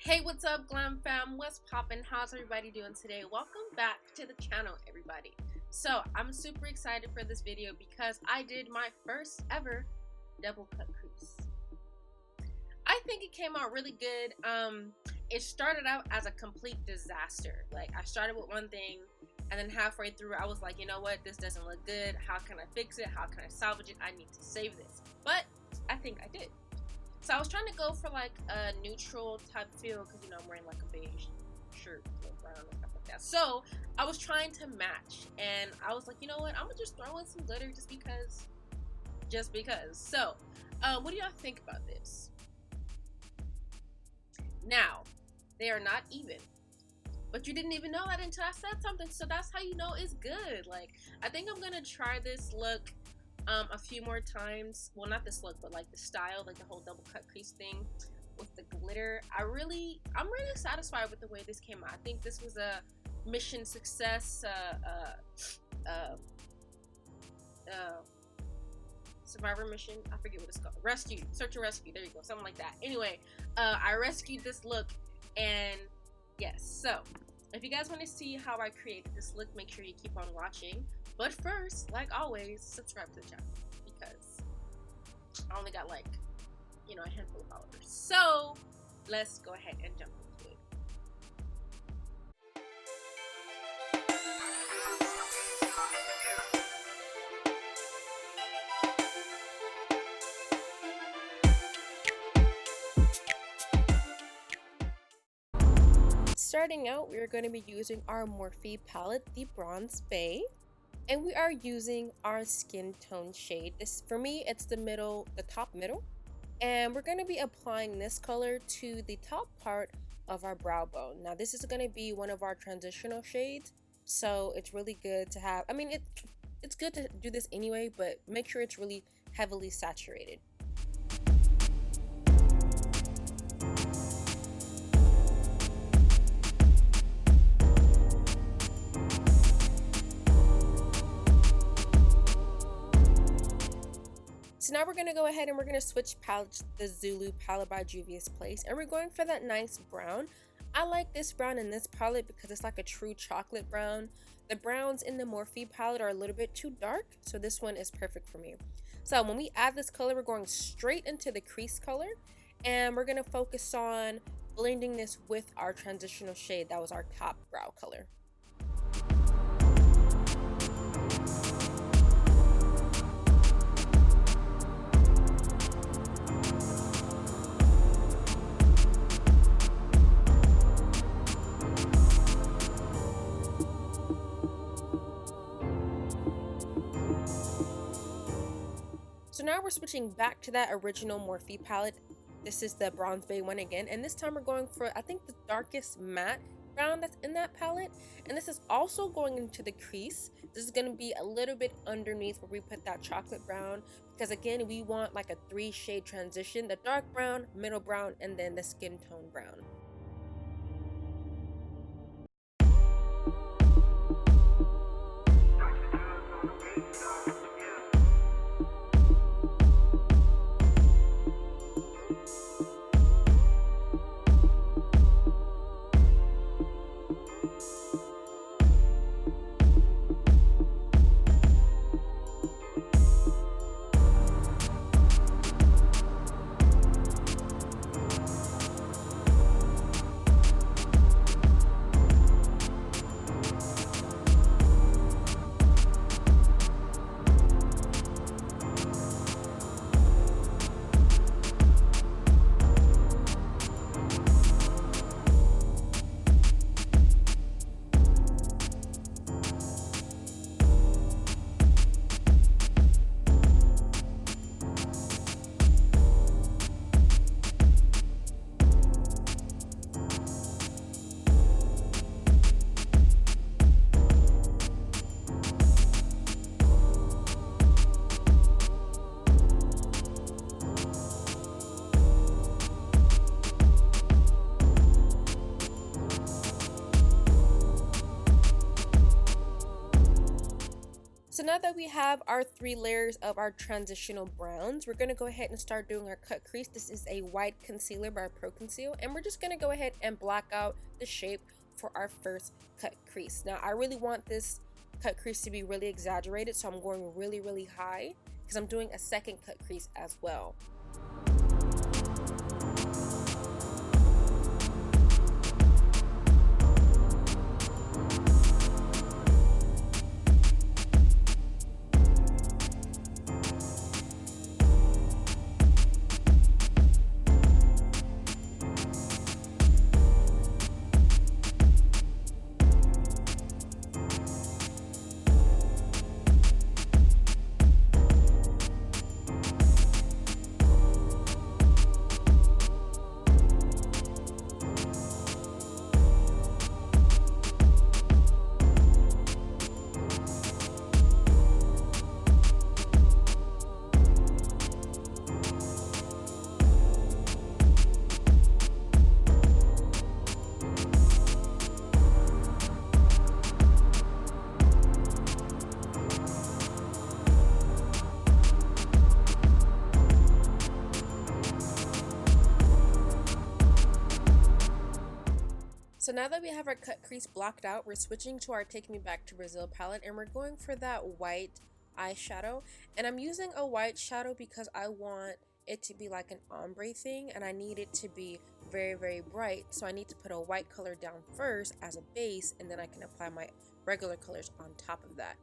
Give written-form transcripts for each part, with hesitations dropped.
Hey, what's up, Glam Fam? What's poppin'? How's everybody doing today? Welcome back to the channel, everybody. So, I'm super excited for this video because I did my first ever double cut crease. I think it came out really good. It started out as a complete disaster. Like, I started with one thing, and then halfway through, I was like, you know what? This doesn't look good. How can I fix it? How can I salvage it? I need to save this. But I think I did. So I was trying to go for like a neutral type feel because, you know, I'm wearing like a beige shirt, brown and stuff like that. So I was trying to match, and I was like, you know what? I'm gonna just throw in some glitter just because. So, what do y'all think about this? Now, they are not even, but you didn't even know that until I said something. So that's how you know it's good. Like, I think I'm gonna try this look a few more times. Well, not this look, but like the style, like the whole double cut crease thing with the glitter. I'm really satisfied with the way this came out. I think this was a mission success, survivor mission. I forget what it's called. Rescue, search and rescue. There you go, something like that. Anyway, I rescued this look, and yes. So if you guys want to see how I created this look, make sure you keep on watching. But first, like always, subscribe to the channel because I only got like, you know, a handful of followers. So let's go ahead and jump into it. Starting out, we are going to be using our Morphe palette, the Bronze Bay. And we are using our skin tone shade. This, for me, it's the top middle. And we're going to be applying this color to the top part of our brow bone. Now, this is going to be one of our transitional shades. So it's really good to have, I mean, it's good to do this anyway, but make sure it's really heavily saturated. So now we're going to go ahead and we're going to switch palettes, the Zulu palette by Juvia's Place, and we're going for that nice brown. I like this brown in this palette because it's like a true chocolate brown. The browns in the Morphe palette are a little bit too dark, so this one is perfect for me. So when we add this color, we're going straight into the crease color, and we're going to focus on blending this with our transitional shade. That was our top brow color. So now we're switching back to that original Morphe palette. This is the Bronze Bay one again, and this time we're going for, I think, the darkest matte brown that's in that palette. And this is also going into the crease. This is going to be a little bit underneath where we put that chocolate brown, because again, we want like a 3-shade transition: the dark brown, middle brown, and then the skin tone brown. now that we have our 3 layers of our transitional browns, we're going to go ahead and start doing our cut crease. This is a white concealer by Conceal, and we're just going to go ahead and black out the shape for our first cut crease. Now I really want this cut crease to be really exaggerated, so I'm going really high because I'm doing a second cut crease as well. So now that we have our cut crease blocked out, we're switching to our Take Me Back to Brazil palette, and we're going for that white eyeshadow. And I'm using a white shadow because I want it to be like an ombre thing, and I need it to be very bright. So I need to put a white color down first as a base, and then I can apply my regular colors on top of that.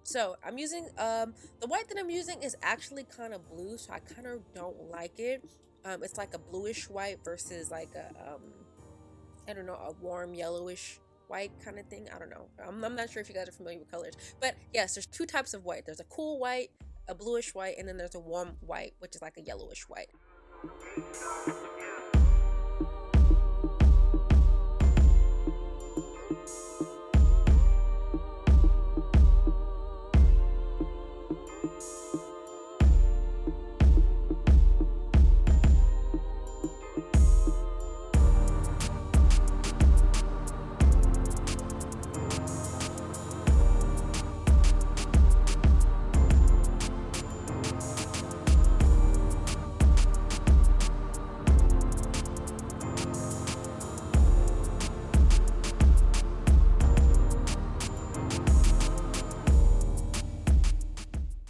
So I'm using the white that I'm using is actually kind of blue, so I kind of don't like it. It's like a bluish white versus like a I don't know, a warm yellowish white kind of thing. I don't know. I'm not sure if you guys are familiar with colors, but yes, there's 2 types of white. There's a cool white, a bluish white, and then there's a warm white, which is like a yellowish white.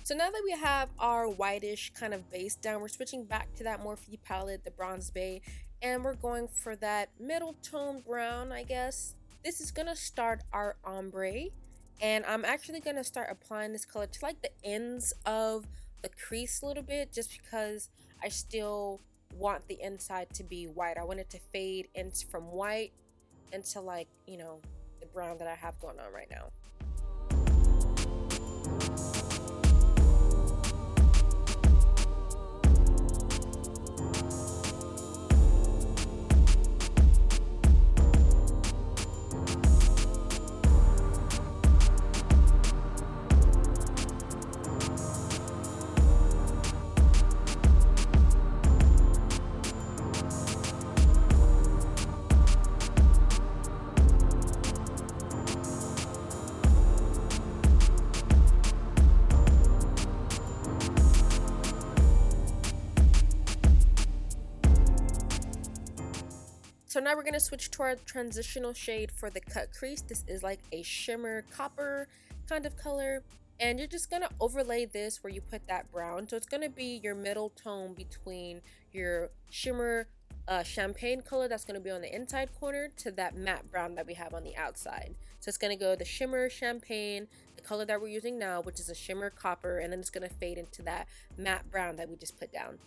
So now that we have our whitish kind of base down, we're switching back to that Morphe palette, the Bronze Bay, and we're going for that middle tone brown, I guess. This is gonna start our ombre, and I'm actually gonna start applying this color to like the ends of the crease a little bit, just because I still want the inside to be white. I want it to fade in from white into, like, you know, the brown that I have going on right now. So now we're going to switch to our transitional shade for the cut crease. This is like a shimmer copper kind of color. And you're just going to overlay this where you put that brown. So it's going to be your middle tone between your shimmer champagne color that's going to be on the inside corner to that matte brown that we have on the outside. So it's going to go the shimmer champagne, the color that we're using now, which is a shimmer copper, and then it's going to fade into that matte brown that we just put down.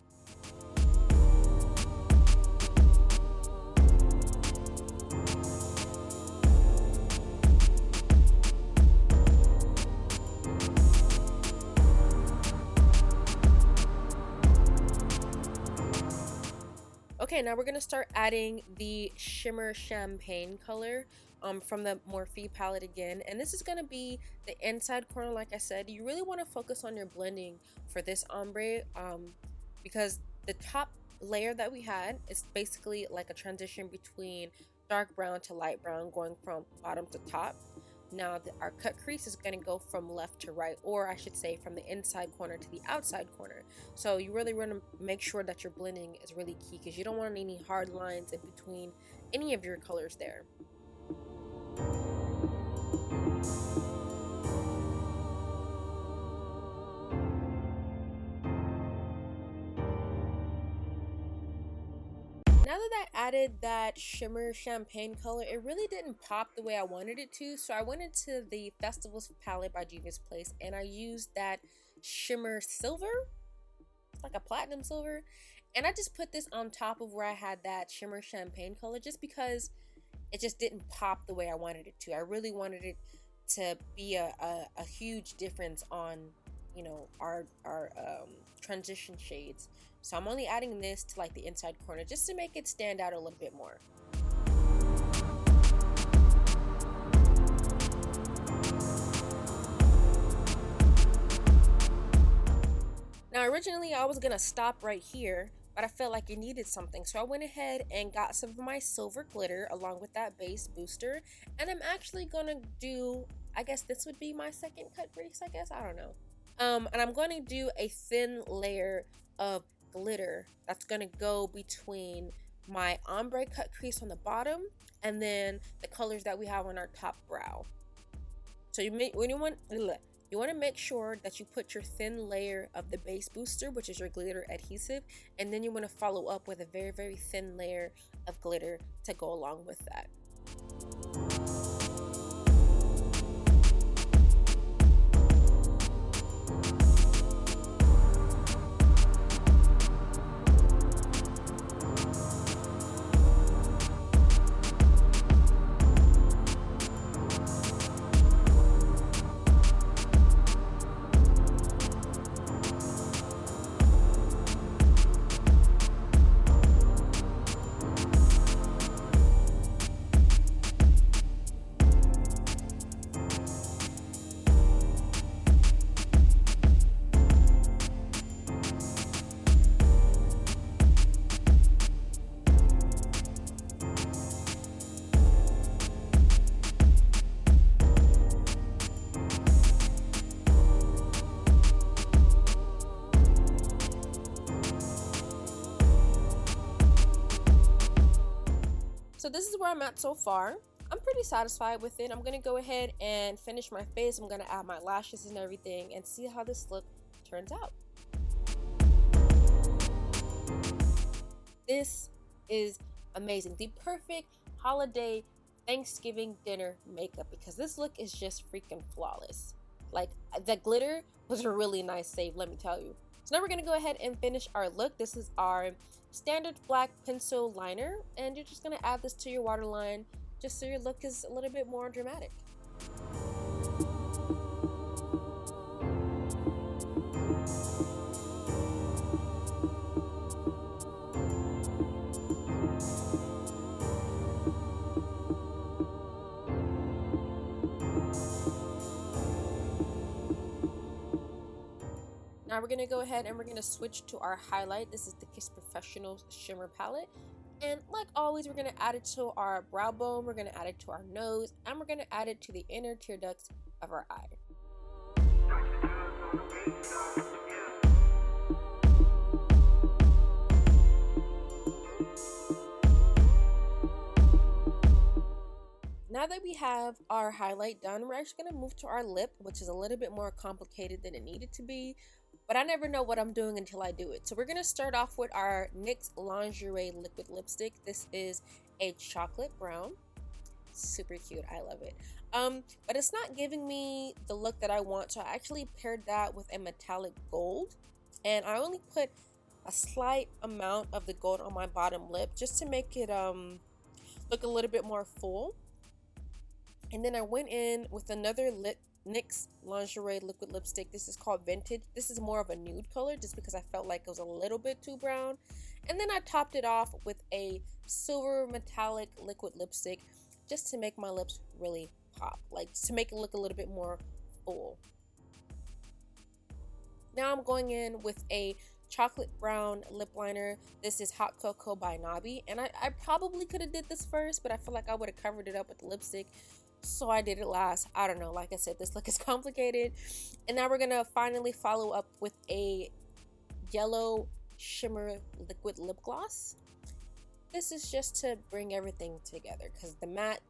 Okay, now we're going to start adding the shimmer champagne color from the Morphe palette again. And this is going to be the inside corner. Like I said, you really want to focus on your blending for this ombre because the top layer that we had is basically like a transition between dark brown to light brown, going from bottom to top. Now our cut crease is going to go from left to right, or I should say from the inside corner to the outside corner. So you really want to make sure that your blending is really key, because you don't want any hard lines in between any of your colors there. Now that I added that shimmer champagne color, it really didn't pop the way I wanted it to. So I went into the Festivals palette by Juvia's Place and I used that shimmer silver. It's like a platinum silver. And I just put this on top of where I had that shimmer champagne color, just because it just didn't pop the way I wanted it to. I really wanted it to be a huge difference on, you know, our transition shades. So I'm only adding this to like the inside corner just to make it stand out a little bit more. Now originally I was gonna stop right here, but I felt like it needed something, so I went ahead and got some of my silver glitter along with that base booster, and I'm actually gonna do, I guess this would be my second cut crease, I guess, I don't know. And I'm going to do a thin layer of glitter that's going to go between my ombre cut crease on the bottom and then the colors that we have on our top brow. So you want to make sure that you put your thin layer of the base booster, which is your glitter adhesive, and then you want to follow up with a very, very thin layer of glitter to go along with that. So this is where I'm at so far. I'm pretty satisfied with it. I'm going to go ahead and finish my face. I'm going to add my lashes and everything and see how this look turns out. This is amazing. The perfect holiday Thanksgiving dinner makeup, because this look is just freaking flawless. Like, the glitter was a really nice save, let me tell you. So now we're going to go ahead and finish our look. This is our standard black pencil liner, and you're just going to add this to your waterline just so your look is a little bit more dramatic. Now we're going to go ahead and we're going to switch to our highlight. This is the Kiss Professional Shimmer Palette. And like always, we're going to add it to our brow bone, we're going to add it to our nose, and we're going to add it to the inner tear ducts of our eye. Now that we have our highlight done, we're actually going to move to our lip, which is a little bit more complicated than it needed to be. But I never know what I'm doing until I do it. So we're going to start off with our NYX Lingerie Liquid Lipstick. This is a chocolate brown. Super cute. I love it. But it's not giving me the look that I want. So I actually paired that with a metallic gold. And I only put a slight amount of the gold on my bottom lip just to make it look a little bit more full. And then I went in with another NYX Lingerie Liquid Lipstick. This is called Vintage. This is more of a nude color just because I felt like it was a little bit too brown. And then I topped it off with a silver metallic liquid lipstick just to make my lips really pop, like to make it look a little bit more full. Now I'm going in with a chocolate brown lip liner. This is Hot Cocoa by Nabi, and I probably could have did this first, but I feel like I would have covered it up with the lipstick. so I did it last. I don't know, like I said, this look is complicated. And now we're gonna finally follow up with a yellow shimmer liquid lip gloss. This is just to bring everything together because the matte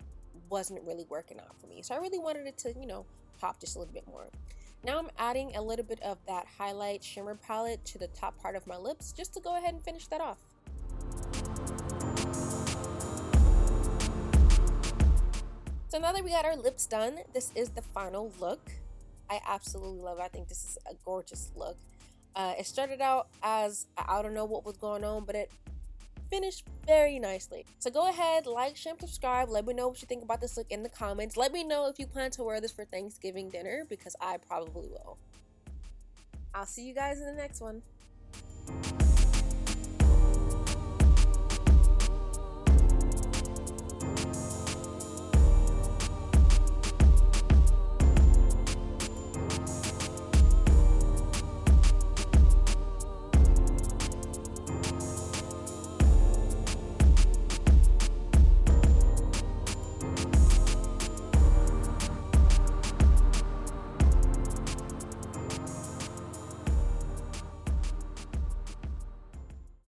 wasn't really working out for me, so I really wanted it to, you know, pop just a little bit more. Now I'm adding a little bit of that highlight shimmer palette to the top part of my lips just to go ahead and finish that off. So now that we got our lips done, this is the final look. I absolutely love it. I think this is a gorgeous look. It started out as I don't know what was going on, but it finished very nicely. So go ahead, like, share, and subscribe. Let me know what you think about this look in the comments. Let me know if you plan to wear this for Thanksgiving dinner, because I probably will. I'll see you guys in the next one.